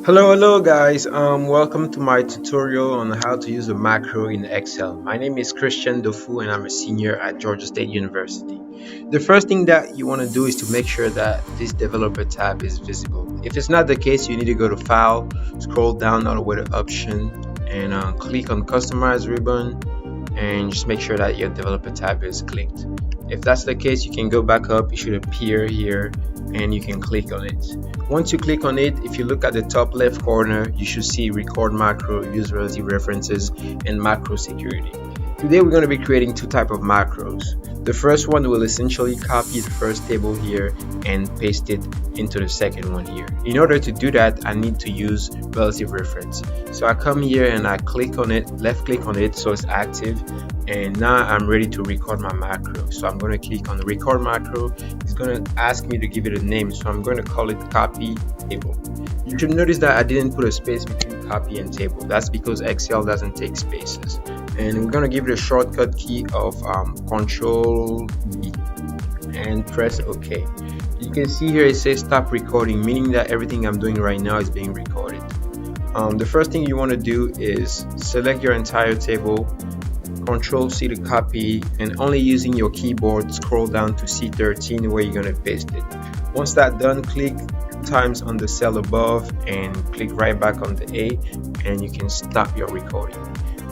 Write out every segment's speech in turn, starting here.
Hello guys. Welcome to my tutorial on how to use a macro in Excel. My name is Christian Doffou and I'm a senior at Georgia State University. The first thing that you want to do is to make sure that this developer tab is visible. If it's not the case, you need to go to File, scroll down all the way to Option, and click on Customize ribbon, and just make sure that your developer tab is clicked. If that's the case, you can go back up. It should appear here and you can click on it. Once you click on it, if you look at the top left corner, you should see record macro, use relative references, and macro security. Today we're going to be creating two types of macros. The first one will essentially copy the first table here and paste it into the second one here. In order to do that, I need to use relative reference. So I come here and I click on it, left click on it so it's active, and now I'm ready to record my macro. So I'm going to click on the record macro. It's going to ask me to give it a name, so I'm going to call it copy table. You should notice that I didn't put a space between copy and table. That's because Excel doesn't take spaces. And we're going to give it a shortcut key of Control B and press OK. You can see here it says stop recording, meaning that everything I'm doing right now is being recorded. The first thing you want to do is select your entire table, Control C to copy, and only using your keyboard scroll down to C13 where you're going to paste it. Once that's done, click 2 times on the cell above and click right back on the A, and you can stop your recording.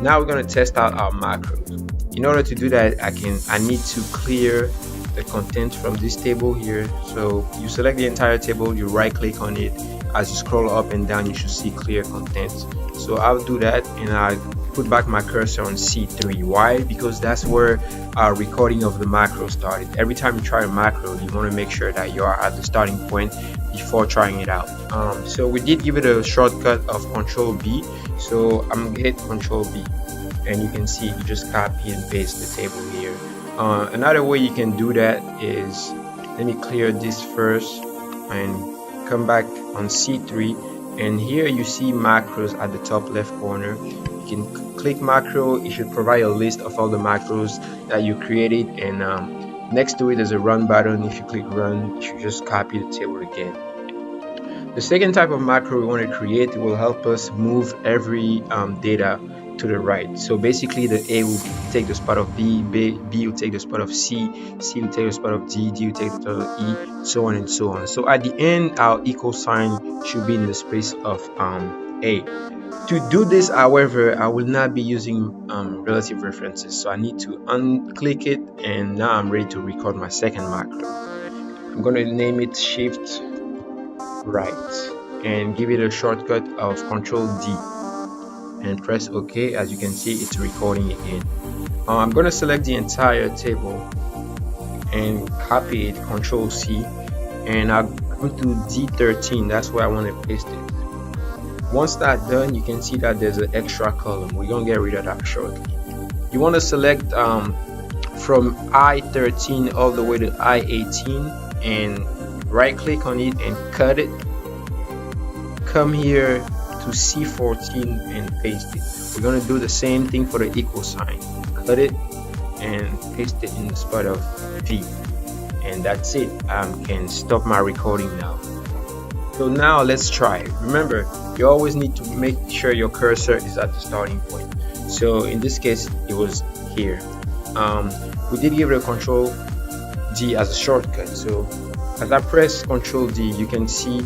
Now we're going to test out our macros. In order to do that, I need to clear the content from this table here. So you select the entire table, you right click on it. As you scroll up and down, you should see clear content. So I'll do that and I put back my cursor on C3. Why? Because that's where our recording of the macro started. Every time you try a macro, you want to make sure that you are at the starting point before trying it out. So we did give it a shortcut of Control B. So I'm gonna hit Control B, and you can see you just copy and paste the table here. Another way you can do that is, let me clear this first and come back on C3, and here you see macros at the top left corner. You can click macro. It should provide a list of all the macros that you created, and next to it there's a run button. If you click run, you should just copy the table again. The second type of macro we want to create will help us move every data to the right. So basically the A will take the spot of B will take the spot of C will take the spot of D will take the spot of E, so on and so on. So at the end, our equal sign should be in the space of A. To do this, however, I will not be using relative references, so I need to unclick it, and now I'm ready to record my second macro. I'm going to name it shift right and give it a shortcut of Control D and press OK. As you can see, it's recording again. I'm going to select the entire table and copy it, Control C, and I'll come to D13. That's where I want to paste it. Once that's done, you can see that there's an extra column. We're going to get rid of that shortly. You want to select from I13 all the way to I18 and right click on it and cut it. Come here to C14 and paste it. We're going to do the same thing for the equal sign. Cut it and paste it in the spot of V, and that's it. I can stop my recording now. So now let's try. Remember, you always need to make sure your cursor is at the starting point. So in this case, it was here. We did give it a Control D as a shortcut. So as I press Control D, you can see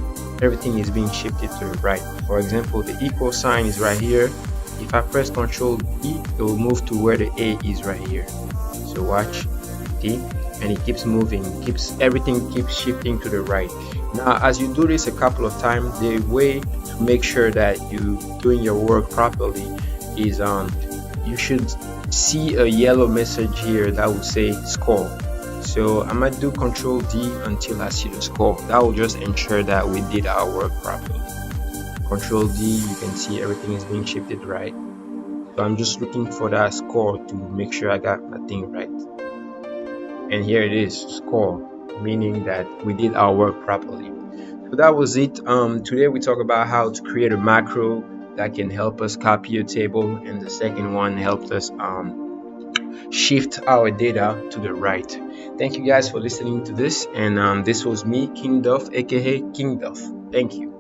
everything is being shifted to the right. For example, the equal sign is right here. If I press Control D, it will move to where the A is right here. So watch D, and it keeps moving, everything keeps shifting to the right. Now, as you do this a couple of times, the way to make sure that you doing your work properly is you should see a yellow message here that will say score. So I'm gonna do Control D until I see the score. That will just ensure that we did our work properly. Control D, you can see everything is being shifted right. So I'm just looking for that score to make sure I got my thing right. And here it is, score, meaning that we did our work properly. So that was it. Today we talk about how to create a macro that can help us copy a table, and the second one helped us shift our data to the right. Thank you guys for listening to this, and this was me, King Duff, aka King Duff. Thank you.